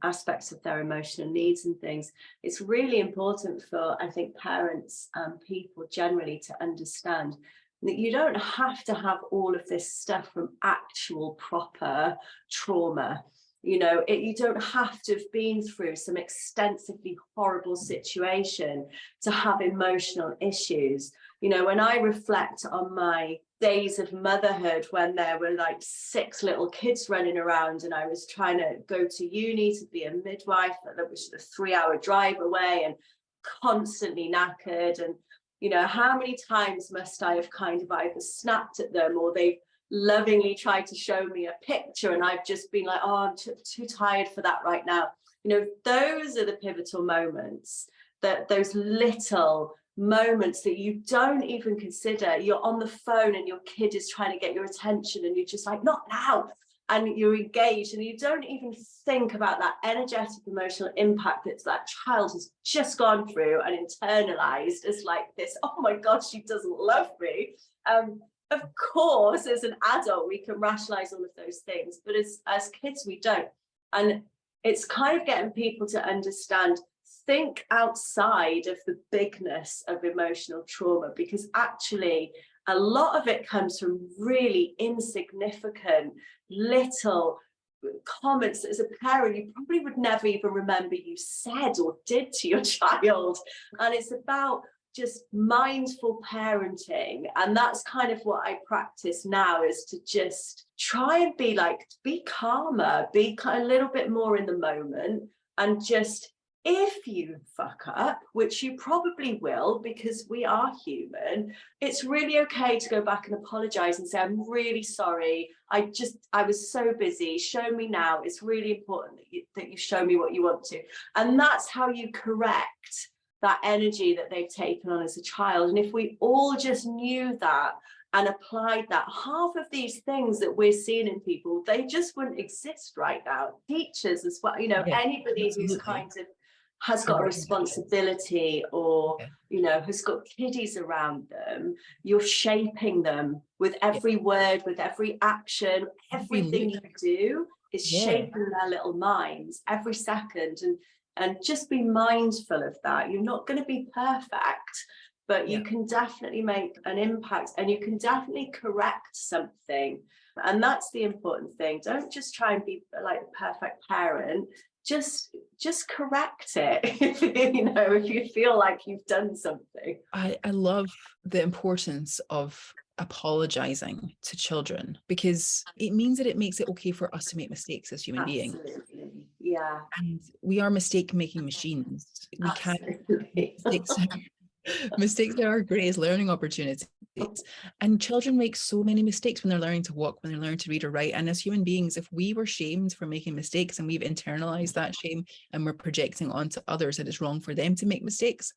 aspects of their emotional needs and things. It's really important for, I think, parents and people generally to understand that you don't have to have all of this stuff from actual proper trauma. You know, you don't have to have been through some extensively horrible situation to have emotional issues. You know, when I reflect on my days of motherhood, when there were like 6 little kids running around and I was trying to go to uni to be a midwife, that was a 3-hour drive away, and constantly knackered. And, you know, how many times must I have kind of either snapped at them, or they've lovingly tried to show me a picture and I've just been like, oh, I'm too tired for that right now. You know, those are the pivotal moments, that those little moments that you don't even consider. You're on the phone and your kid is trying to get your attention and you're just like, not now, and you're engaged, and you don't even think about that energetic emotional impact that child has just gone through and internalized as like this, oh my god, she doesn't love me. Of course, as an adult, we can rationalize all of those things, but as kids, we don't. And it's kind of getting people to understand, think outside of the bigness of emotional trauma, because actually a lot of it comes from really insignificant little comments that as a parent you probably would never even remember you said or did to your child. And it's about just mindful parenting, and that's kind of what I practice now, is to just try and be calmer, be a little bit more in the moment, and just, if you fuck up, which you probably will because we are human, it's really okay to go back and apologize and say, I'm really sorry, I was so busy, show me now. It's really important that you show me what you want to. And that's how you correct that energy that they've taken on as a child. And if we all just knew that and applied that, half of these things that we're seeing in people, they just wouldn't exist right now. Teachers as well, you know, anybody absolutely. who's kind of has got a responsibility, or you know, has got kiddies around them, you're shaping them with every word, with every action, everything you do is shaping their little minds every second. And just be mindful of that. You're not going to be perfect, but you can definitely make an impact, and you can definitely correct something. And that's the important thing. Don't just try and be like the perfect parent. Just correct it. You know, if you feel like you've done something. I love the importance of apologizing to children, because it means that it makes it okay for us to make mistakes as human beings. Absolutely. Yeah. And we are mistake-making machines. We can't. Mistakes are our greatest learning opportunities. And children make so many mistakes when they're learning to walk, when they're learning to read or write. And as human beings, if we were shamed for making mistakes and we've internalized that shame and we're projecting onto others that it's wrong for them to make mistakes,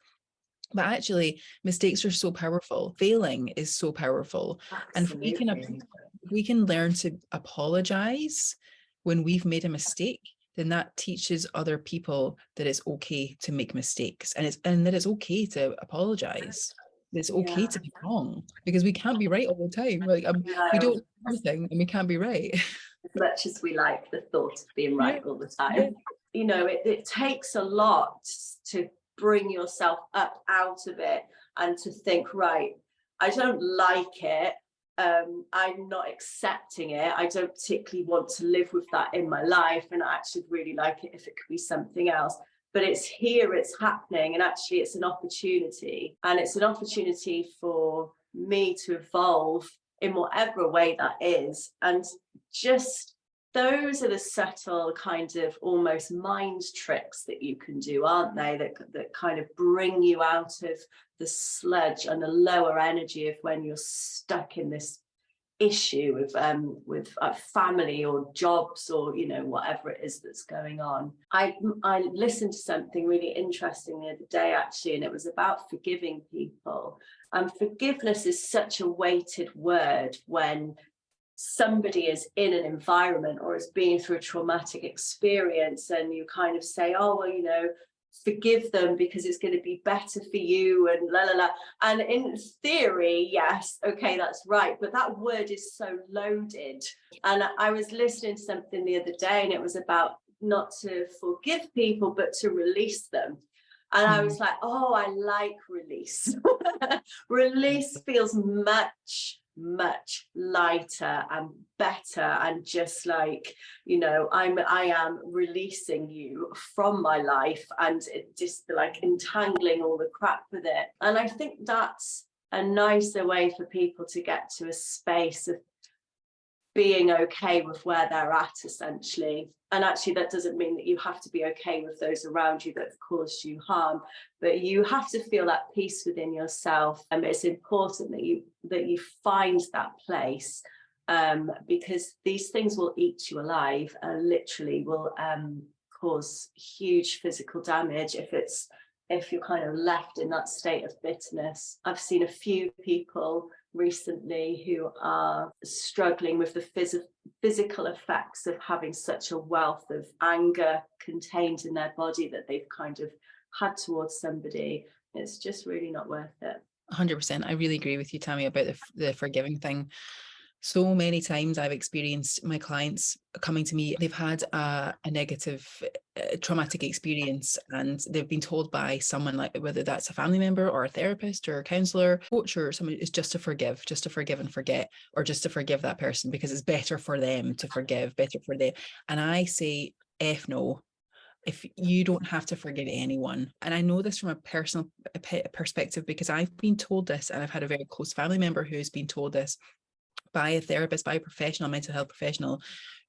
But actually, mistakes are so powerful. Failing is so powerful. And Absolutely. if we can learn to apologize when we've made a mistake, then that teaches other people that it's okay to make mistakes, and that it's okay to apologize. It's okay Yeah. to be wrong, because we can't be right all the time. Like we No, don't know everything and we can't be right. as much as we like the thought of being Yeah, right all the yeah. time. You know, it takes a lot to bring yourself up out of it and to think, right, I don't like it. I'm not accepting it. I don't particularly want to live with that in my life. And I actually really like it if it could be something else. But it's here, it's happening. And actually, it's an opportunity. And it's an opportunity for me to evolve in whatever way that is. And just those are the subtle kind of almost mind tricks that you can do, aren't they? That kind of bring you out of the sludge and the lower energy of when you're stuck in this issue with family or jobs or whatever it is that's going on. I listened to something really interesting the other day actually, and it was about forgiving people. And forgiveness is such a weighted word when somebody is in an environment or is being through a traumatic experience, and you kind of say, oh well, forgive them because it's going to be better for you and la la la. And in theory, yes, okay, that's right, but that word is so loaded. And I was listening to something the other day, and it was about not to forgive people but to release them. And I was like, oh, I like release. Release feels much lighter and better, and just like, I am releasing you from my life, and it just like entangling all the crap with it. And I think that's a nicer way for people to get to a space of being okay with where they're at, essentially. And actually, that doesn't mean that you have to be okay with those around you that have caused you harm, but you have to feel that peace within yourself. And it's important that you find that place, because these things will eat you alive and literally will cause huge physical damage if you're kind of left in that state of bitterness. I've seen a few people recently who are struggling with the physical effects of having such a wealth of anger contained in their body that they've kind of had towards somebody. It's just really not worth it. 100%. I really agree with you, Tammy, about the forgiving thing. So many times I've experienced my clients coming to me, they've had a negative traumatic experience, and they've been told by someone, like whether that's a family member or a therapist or a counselor, coach, or someone, is just to forgive and forget, or just to forgive that person because it's better for them to forgive, better for them. And I say, F no. If you don't have to forgive anyone. And I know this from a personal perspective because I've been told this, and I've had a very close family member who's been told this by a therapist, by a professional, mental health professional,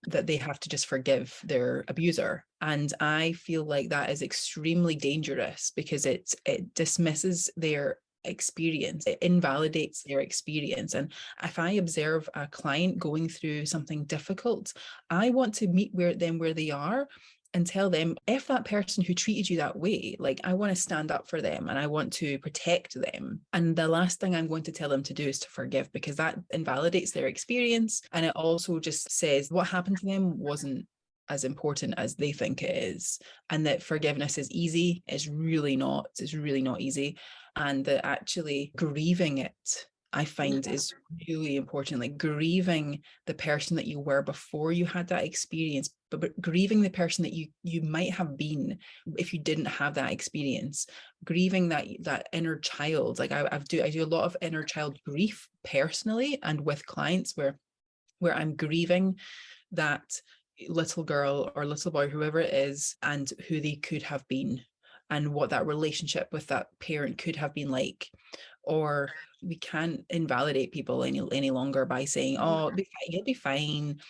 that they have to just forgive their abuser. And I feel like that is extremely dangerous because it dismisses their experience, it invalidates their experience. And if I observe a client going through something difficult, I want to meet them where they are and tell them, if that person who treated you that way, like, I want to stand up for them and I want to protect them. And the last thing I'm going to tell them to do is to forgive, because that invalidates their experience. And it also just says what happened to them wasn't as important as they think it is. And that forgiveness is easy. It's really not easy. And that actually grieving it, I find, is really important. Like grieving the person that you were before you had that experience, but grieving the person that you might have been if you didn't have that experience. Grieving that inner child. Like I do a lot of inner child grief personally and with clients where I'm grieving that little girl or little boy, whoever it is, and who they could have been, and what that relationship with that parent could have been like. Or we can't invalidate people any longer by saying, oh, you'll be fine.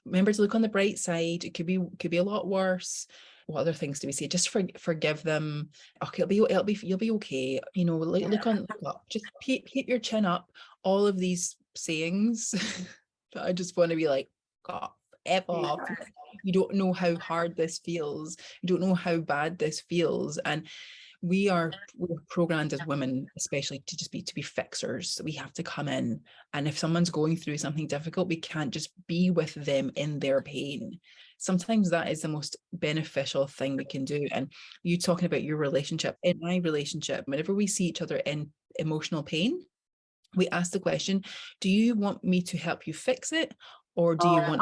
Remember to look on the bright side. It could be a lot worse. What other things do we say? Just forgive them. Okay, you'll be okay. Look up. Just keep your chin up. All of these sayings that I just want to be like, God, F off. You don't know how hard this feels. You don't know how bad this feels. And we're programmed as women, especially to be fixers. We have to come in, and if someone's going through something difficult, we can't just be with them in their pain. Sometimes that is the most beneficial thing we can do. And you talking about your relationship, in my relationship, whenever we see each other in emotional pain, we ask the question, do you want me to help you fix it, or do you want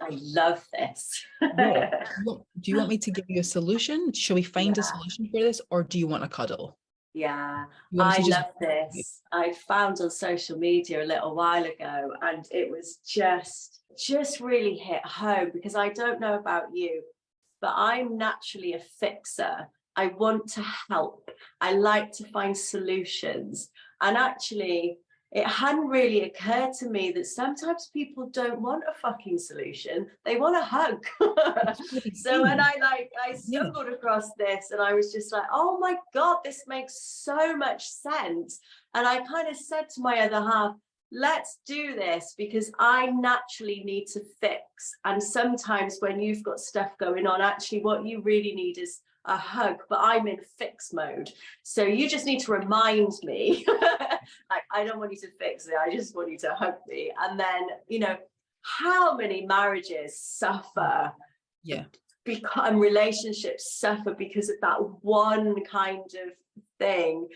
I love this. yeah. Do you want me to give you a solution? Shall we find a Yeah. solution for this, or do you want a cuddle? Yeah, You want me I to just love this. I found on social media a little while ago, and it was just really hit home, because I don't know about you, but I'm naturally a fixer. I want to help. I like to find solutions. And actually, it hadn't really occurred to me that sometimes people don't want a fucking solution. They want a hug. So when I yeah, stumbled across this, and I was just like, oh my God, this makes so much sense. And I kind of said to my other half, let's do this, because I naturally need to fix. And sometimes when you've got stuff going on, actually what you really need is a hug, but I'm in fix mode. So you just need to remind me, like, I don't want you to fix it. I just want you to hug me. And then, you know, how many marriages suffer, yeah, become relationships suffer because of that one kind of thing.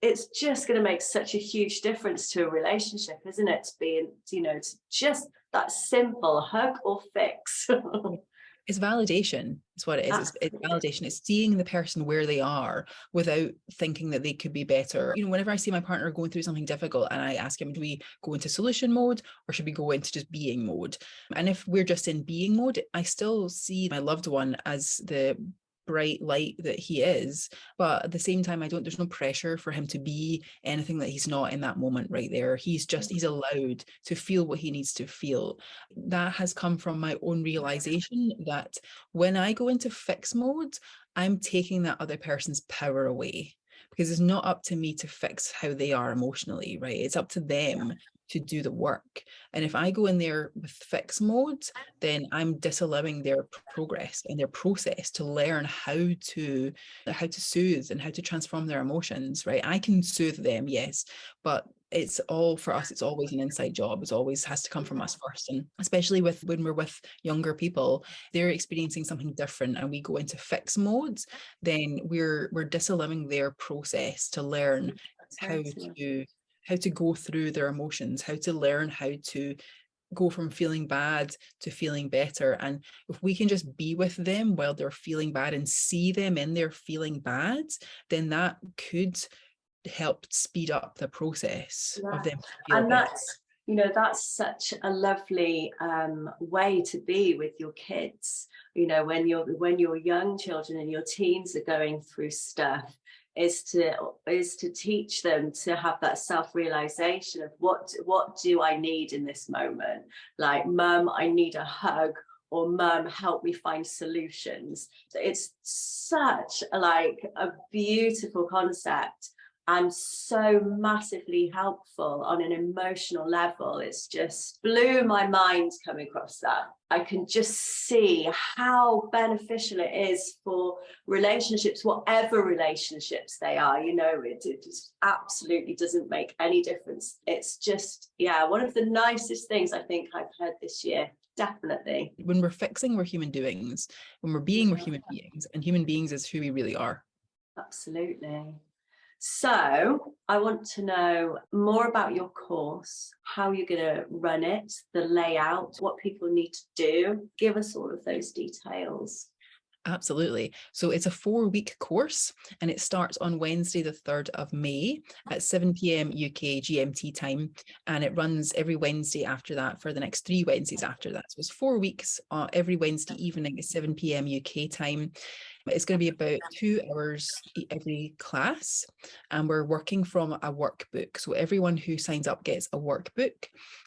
It's just gonna make such a huge difference to a relationship, isn't it, to be, you know, to just that simple hug or fix. it's validation. It's what it is. It's validation. It's seeing the person where they are without thinking that they could be better. You know, whenever I see my partner going through something difficult and I ask him, do we go into solution mode, or should we go into just being mode? And if we're just in being mode, I still see my loved one as the bright light that he is, but at the same time, there's no pressure for him to be anything that he's not in that moment right there. He's allowed to feel what he needs to feel. That has come from my own realization that when I go into fix mode, I'm taking that other person's power away, because it's not up to me to fix how they are emotionally, right? It's up to them to do the work. And if I go in there with fix mode, then I'm disallowing their progress and their process to learn how to soothe and how to transform their emotions, right? I can soothe them, yes, but it's all for us. It's always an inside job. It always has to come from us first. And especially when we're with younger people, they're experiencing something different and we go into fix modes, then we're disallowing their process to learn how to go through their emotions, how to learn how to go from feeling bad to feeling better. And if we can just be with them while they're feeling bad and see them in their feeling bad, then that could help speed up the process of them feel And better. that's such a lovely way to be with your kids. You know, when your young children and your teens are going through stuff, is to teach them to have that self-realization of what do I need in this moment. Like, mum, I need a hug, or mum, help me find solutions. It's such a beautiful concept, and so massively helpful on an emotional level. It's just blew my mind coming across that. I can just see how beneficial it is for relationships, whatever relationships they are. You know, it just absolutely doesn't make any difference. It's just, one of the nicest things I think I've heard this year. Definitely. When we're fixing, we're human doings. When we're being, we're human beings, and human beings is who we really are. Absolutely. So I want to know more about your course, how you're going to run it, the layout, what people need to do. Give us all of those details. Absolutely. So it's a 4-week course, and it starts on Wednesday, the 3rd of May at 7 p.m. UK GMT time. And it runs every Wednesday after that for the next 3 Wednesdays after that. So it's 4 weeks, every Wednesday evening at 7 p.m. UK time. It's going to be about 2 hours every class, and we're working from a workbook. So everyone who signs up gets a workbook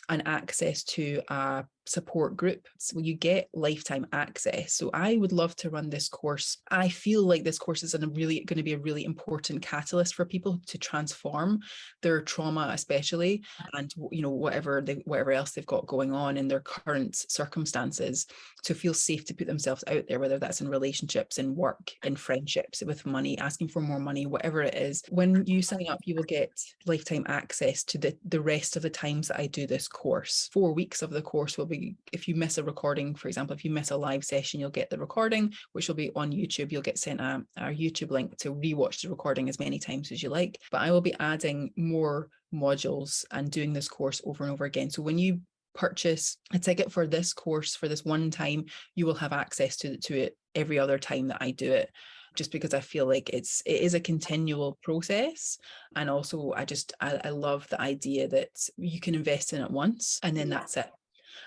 and access to a support group. So you get lifetime access. So I would love to run this course. I feel like this course is going to be a really important catalyst for people to transform their trauma, especially, and whatever else they've got going on in their current circumstances, to feel safe to put themselves out there, whether that's in relationships, in work, work, in friendships, with money, asking for more money, whatever it is. When you sign up, you will get lifetime access to the rest of the times that I do this course. 4 weeks of the course will be, if you miss a recording, for example, if you miss a live session, you'll get the recording, which will be on YouTube. You'll get sent our YouTube link to rewatch the recording as many times as you like. But I will be adding more modules and doing this course over and over again. So when you purchase a ticket for this course for this one time, you will have access to it every other time that I do it, just because I feel like it is a continual process. And also I love the idea that you can invest in it once and then that's it.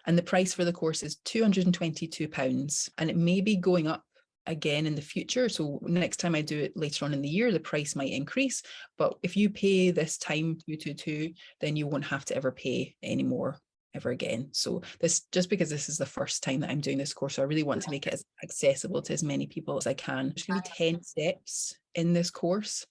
And the price for the course is £222, and it may be going up again in the future. So next time I do it later on in the year, the price might increase. But if you pay this time 222, then you won't have to ever pay anymore ever again. So this, just because this is the first time that I'm doing this course, so I really want to make it as accessible to as many people as I can. There's going to be 10 steps in this course.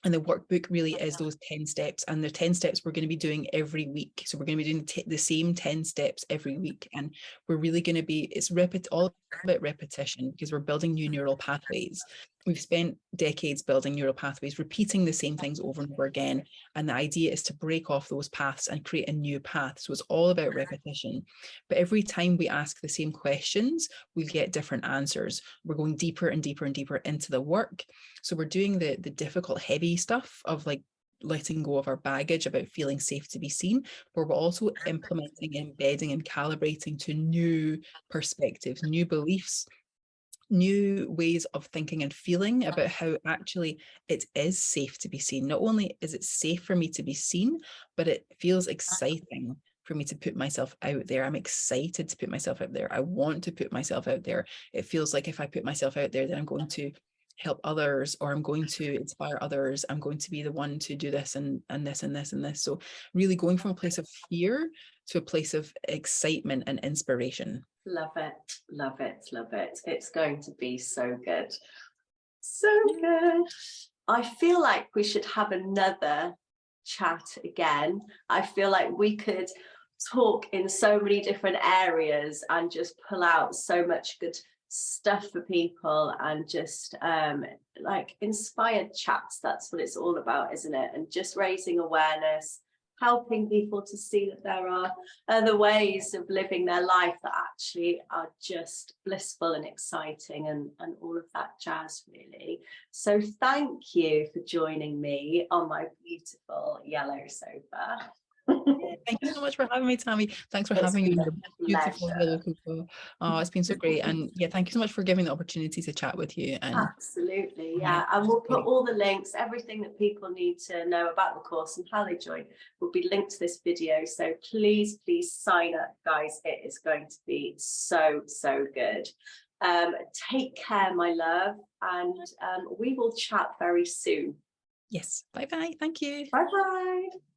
And the workbook really is those 10 steps, and the 10 steps we're going to be doing every week. So we're going to be doing the same 10 steps every week. And we're really going to be, it's all about repetition, because we're building new neural pathways. We've spent decades building neural pathways, repeating the same things over and over again. And the idea is to break off those paths and create a new path. So it's all about repetition. But every time we ask the same questions, we get different answers. We're going deeper and deeper and deeper into the work. So we're doing the difficult, heavy stuff of like letting go of our baggage about feeling safe to be seen, but we're also implementing, embedding and calibrating to new perspectives, new beliefs, new ways of thinking and feeling about how actually it is safe to be seen. Not only is it safe for me to be seen, but it feels exciting for me to put myself out there. I'm excited to put myself out there. I want to put myself out there. It feels like if I put myself out there, then I'm going to help others, or I'm going to inspire others. I'm going to be the one to do this and this and this and this. So really going from a place of fear to a place of excitement and inspiration. Love it, love it, love it. It's going to be so good. So good. I feel like we should have another chat again. I feel like we could talk in so many different areas and just pull out so much good stuff for people, and just like inspired chats. That's what it's all about, isn't it? And just raising awareness, helping people to see that there are other ways of living their life that actually are just blissful and exciting, and all of that jazz, really. So thank you for joining me on my beautiful yellow sofa. Thank you so much for having me, Tammy. Thanks for having me on your beautiful yellow sofa. Oh, it's been so great. And yeah, thank you so much for giving the opportunity to chat with you. And absolutely, yeah. And we'll put all the links, everything that people need to know about the course and how they join will be linked to this video. So please sign up, guys. It is going to be so good. Take care, my love, and we will chat very soon. yes, bye bye. Thank you. Bye bye.